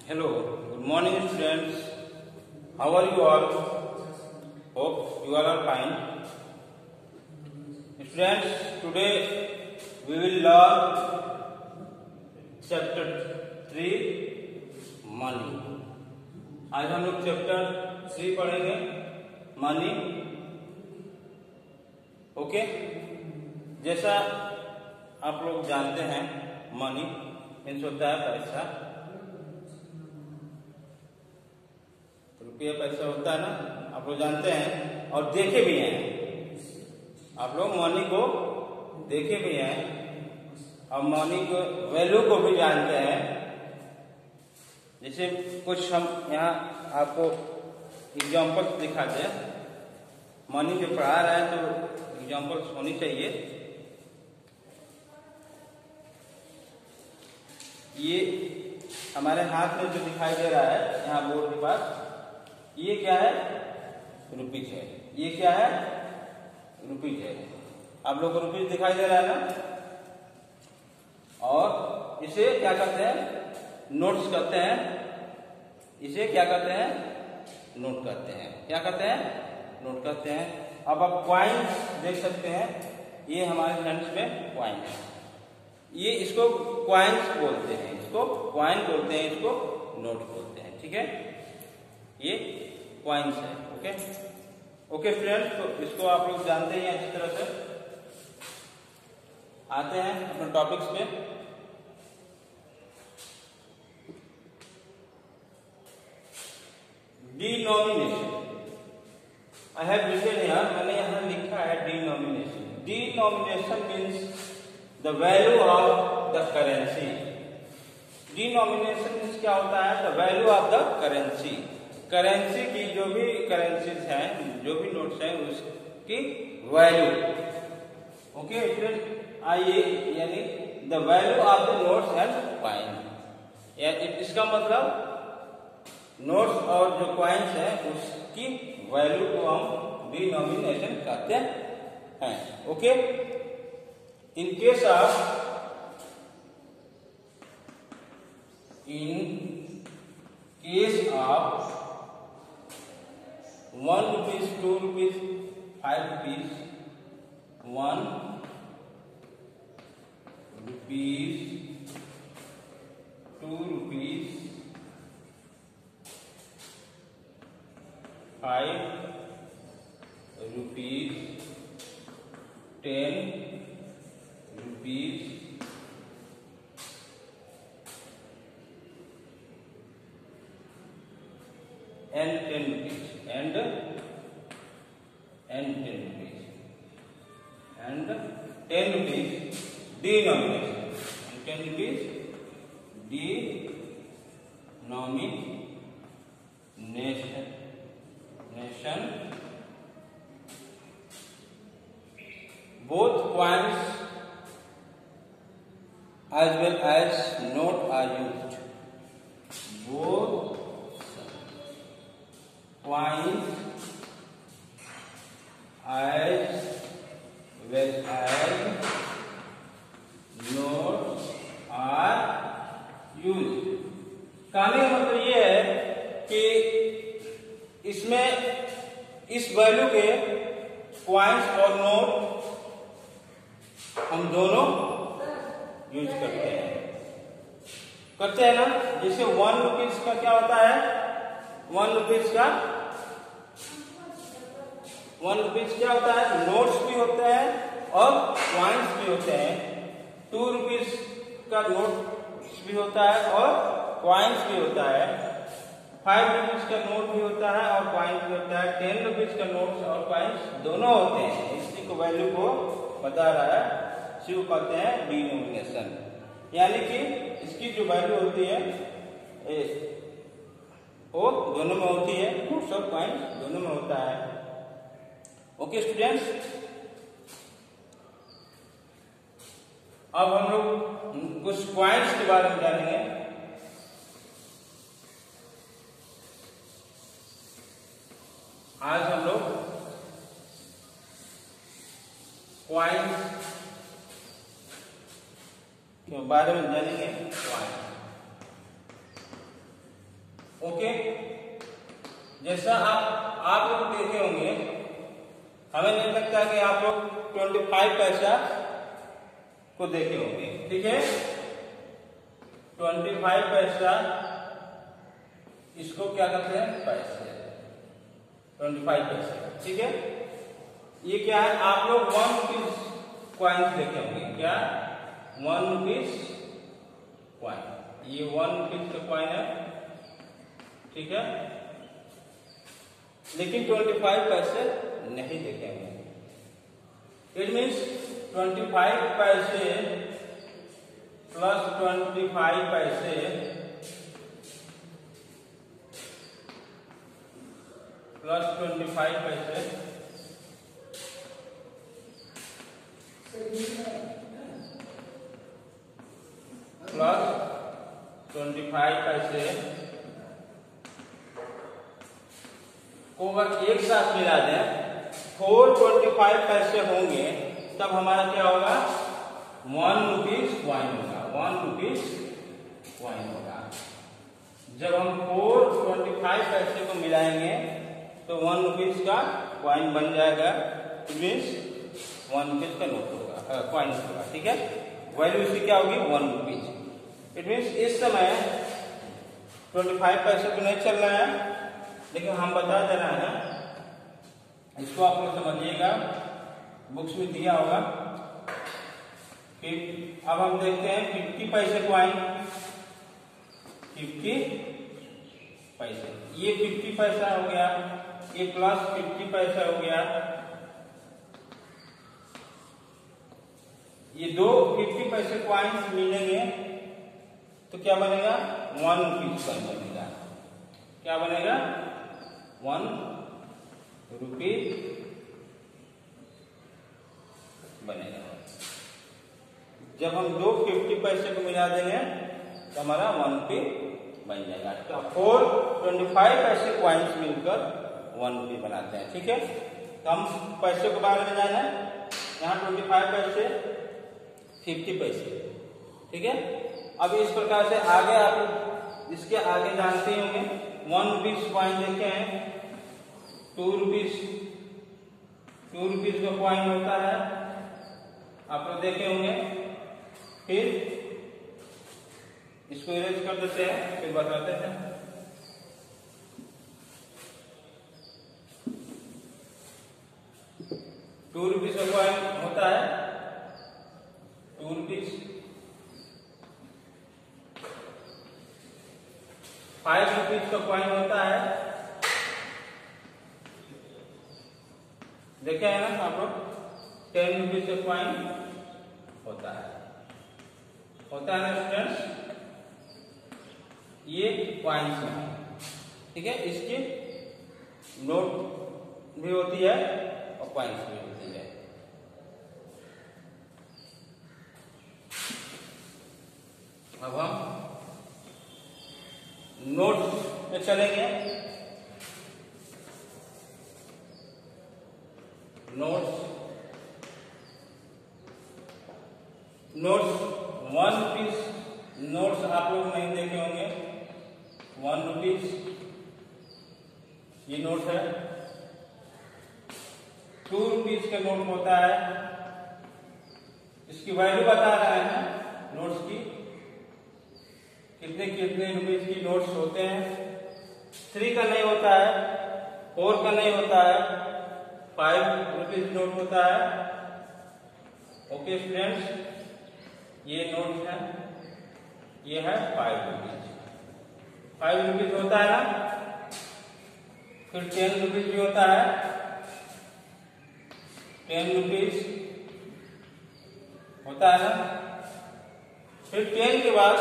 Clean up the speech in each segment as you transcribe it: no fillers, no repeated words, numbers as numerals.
Hello, good morning students. How are you all? Hope you all are fine. Students, today we will learn chapter 3 money. आज हम लोग chapter 3 पढ़ेंगे money. Okay, जैसा आप लोग जानते हैं मनी मीन्स होता है पैसा. रुपया पैसा होता है ना, आप लोग जानते हैं और देखे भी हैं. आप लोग मनी को देखे भी हैं और मनी को वैल्यू को भी जानते हैं. जैसे कुछ हम यहाँ आपको एग्जाम्पल्स दिखाते हैं. मनी जो पढ़ा रहा है तो एग्जाम्पल्स होनी चाहिए. ये हमारे हाथ में जो दिखाई दे रहा है यहाँ बोर्ड के पास, ये क्या है? रुपीज है. ये क्या है? रुपीज है. आप लोग को रुपीज दिखाई दे रहा है ना. और इसे क्या कहते हैं? नोट्स कहते हैं. इसे क्या कहते हैं? नोट कहते हैं. क्या कहते हैं? नोट कहते हैं. अब आप क्वाइंस देख सकते हैं. ये हमारे हैंड्स में क्वाइन है. ये इसको क्वाइंस बोलते हैं. इसको क्वाइन बोलते हैं. इसको नोट बोलते हैं. ठीक है, ये क्वाइंस है. ओके ओके फ्रेंड्स, तो इसको आप लोग जानते हैं अच्छी तरह से. आते हैं अपने टॉपिक्स पे. Denomination. I have written here, मैंने यहाँ लिखा है denomination. Denomination means the value of the currency. Denomination means क्या होता है? The value of the currency. Currency की जो भी करेंसीज हैं, जो भी नोट्स हैं, उसकी वैल्यू. ओके फ्रेंड, आइए यानी the value of the notes and coin. इसका मतलब नोट्स और जो कॉइन्स है उसकी वैल्यू को हम डिनोमिनेशन कहते हैं. Okay, in case of ₹1, ₹2, ₹5, ₹1, ₹2, ₹5, ₹10, and ₹10 and ₹10 and ₹10 denomination and ₹10 denomination. Both coins as well as note are used. Both coins as well as notes are used. कहने का मतलब ये है कि इसमें इस वैल्यू के कॉइन्स और नोट हम दोनों यूज करते हैं ना. जैसे ₹1 का क्या होता है? ₹1 का ₹1 क्या होता है? नोट्स भी होते हैं और कॉइन्स भी होते हैं. ₹2 का नोट भी होता है और कॉइन्स भी होता है. ₹5 का नोट भी होता है और कॉइन्स भी होता है. ₹10 का नोट्स और कॉइन्स दोनों होते हैं. इसी को वैल्यू को बता रहा है. इसी को कहते हैं डिनोमिनेशन. यानी कि इसकी जो वैल्यू होती है वो दोनों में होती है. नोट्स और कॉइन्स दोनों में होता है. ओके स्टूडेंट्स, अब हम लोग कुछ कॉइन्स के बारे में जानेंगे. आज हम लोग कॉइन्स के बारे में जानेंगे. ओके, जैसा आप लोग देखे होंगे, हमें नहीं लगता कि आप लोग 25 पैसा को देखे होंगे। ठीक है, 25 पैसा, इसको क्या कहते हैं, पैसे, 25 पैसे। ठीक है, ये क्या है, आप लोग 1 रुपीज कॉइन्स देखे होंगे। क्या, 1 रुपीज कॉइन, ये 1 रुपीज का कॉइन है। ठीक है, लेकिन 25 पैसे नहीं देखे होंगे। इट मीन्स 25 पैसे प्लस 25 पैसे प्लस 25 पैसे प्लस 25 पैसे को अगर एक साथ मिला दें, 425 पैसे होंगे, तब हमारा क्या होगा, 1 रुपीज कॉइन होगा। 1 रुपीज कॉइन होगा। जब हम 425 पैसे को मिलाएंगे तो 1 रुपीज का कॉइन बन जाएगा। इट मीन्स 1 रुपीज का नोट होगा, कॉइन होगा। ठीक है, वैल्यू इसकी क्या होगी, 1 रुपीज। इट मीन्स इस समय 25 पैसे तो नहीं चल रहा है, लेकिन हम बता दे रहे हैं, इसको आप लोग समझिएगा, बुक्स में दिया होगा कि अब हम देखते हैं 50 पैसे कॉइन, 50 पैसे, ये 50 पैसा हो गया, ये प्लस 50 पैसा हो गया, ये दो 50 पैसे कॉइन्स मिलेंगे तो क्या बनेगा, 1 रुपीज कॉइन बनेगा। क्या बनेगा, 1 रुपीज बनेगा। जब हम दो 50 पैसे को मिला देंगे तो हमारा 1 रुपी बन जाएगा। तो 425 पैसे कॉइन्स मिलकर 1 रुपी बनाते हैं। ठीक है, तो हम पैसे के बारे में जाना है, यहाँ 25 पैसे, 50 पैसे। ठीक है, अब इस प्रकार से आगे आप इसके आगे जानते ही होंगे, 1 रुपीज कॉइन देखे हैं, 2 रुपीज का कॉइन होता है, आप लोग देखे होंगे। फिर इसको इरेज कर देते हैं, फिर बताते हैं। 2 रुपीज का कॉइन होता है, 2 रुपीज। 5 रुपीज का कॉइन होता है, देखे है ना आप लोग, 10 रुपीज का कॉइन होता है ना स्टूडेंट्स, ये कॉइन्स हैं। ठीक है, इसकी नोट भी होती है और कॉइन्स भी होती है। अब हम नोट्स पे चलेंगे। नोट्स 1 रुपीज नोट्स आप लोग नहीं देखे होंगे। 1 रुपीज ये नोट है। 2 रुपीज का नोट होता है, इसकी वैल्यू बता रहे हैं नोट्स की, कितने कितने रुपीज की नोट्स होते हैं। 3 का नहीं होता है, 4 का नहीं होता है, 5 रुपीज नोट होता है। ओके स्टूडेंट्स, ये नोट है, ये है 5 रुपीज। 5 रुपीज होता है ना। फिर 10 रुपीज भी होता है, 10 रुपीज होता है ना। फिर 10 के बाद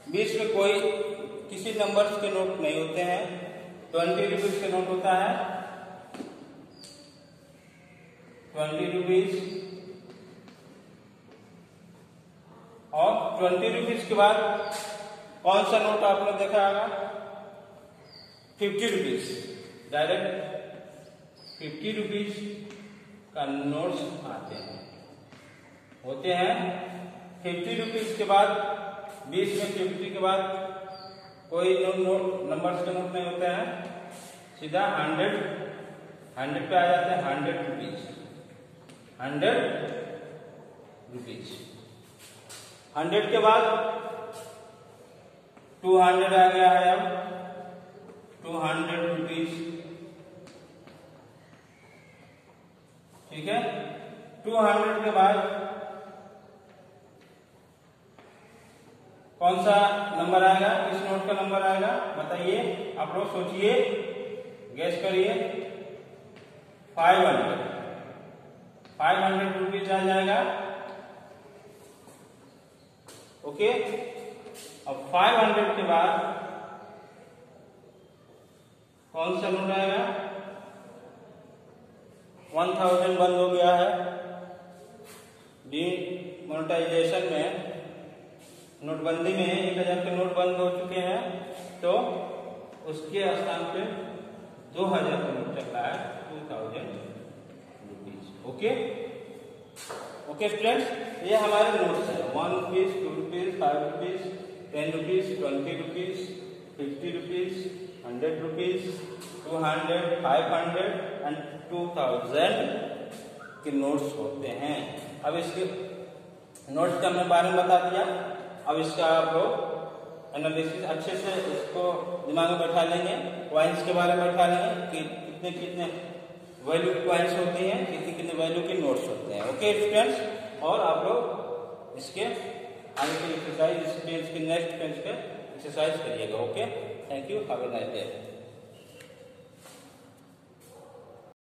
बीच में कोई किसी नंबर्स के नोट नहीं होते हैं। 20 रुपीज के नोट होता है, 20 रुपीज। और 20 रुपीज के बाद कौन सा नोट आपने देखा होगा, 50 रुपीज। डायरेक्ट 50 रुपीज का नोट्स आते हैं, होते हैं। 50 रुपीज के बाद बीच में 50 के बाद कोई नोट नंबर्स के नोट नहीं होते हैं, सीधा 100 पे आ जाते हैं। 100 रुपीज, 100 रुपीज। 100 के बाद 200 आ गया है, अब 200 रुपीज। ठीक है, 200 के बाद कौन सा नंबर आएगा, किस नोट का नंबर आएगा बताइए, आप लोग सोचिए, गैस करिए। 500 रुपीज आ जाएगा। ओके, अब 500 के बाद कौन सा नोट आएगा, 1000 बंद हो गया है। डिमोनेटाइजेशन में, नोटबंदी में 1000 के नोट बंद हो चुके हैं, तो उसके स्थान पे 2000 का नोट चल रहा है, 2000 रुपीज। ओके ओके स्टूडेंट्स, ये हमारे नोट्स हैं। 1 rupees, 2 rupees, 5 rupees, 10 rupees, 20 rupees, 50 rupees, 100 rupees, 200, 500 and 2000 के नोट्स होते हैं। अब इसके नोट्स का मैं बारे में बता दिया। अब इसका आप लोग एनालिसिस अच्छे से इसको दिमाग में बैठा लेंगे। कॉइन्स के बारे में बैठा लेंगे कि कितने कितने वैल्यू कॉइन्स होती हैं, कितने कितने वैल्यू के नोट्स होते हैं। ओके स्टूडेंट्स, और आप लोग इसके आगे की एक्सरसाइज, इस पेज के नेक्स्ट पेज पे एक्सरसाइज करिएगा। Okay, thank you, have a nice day.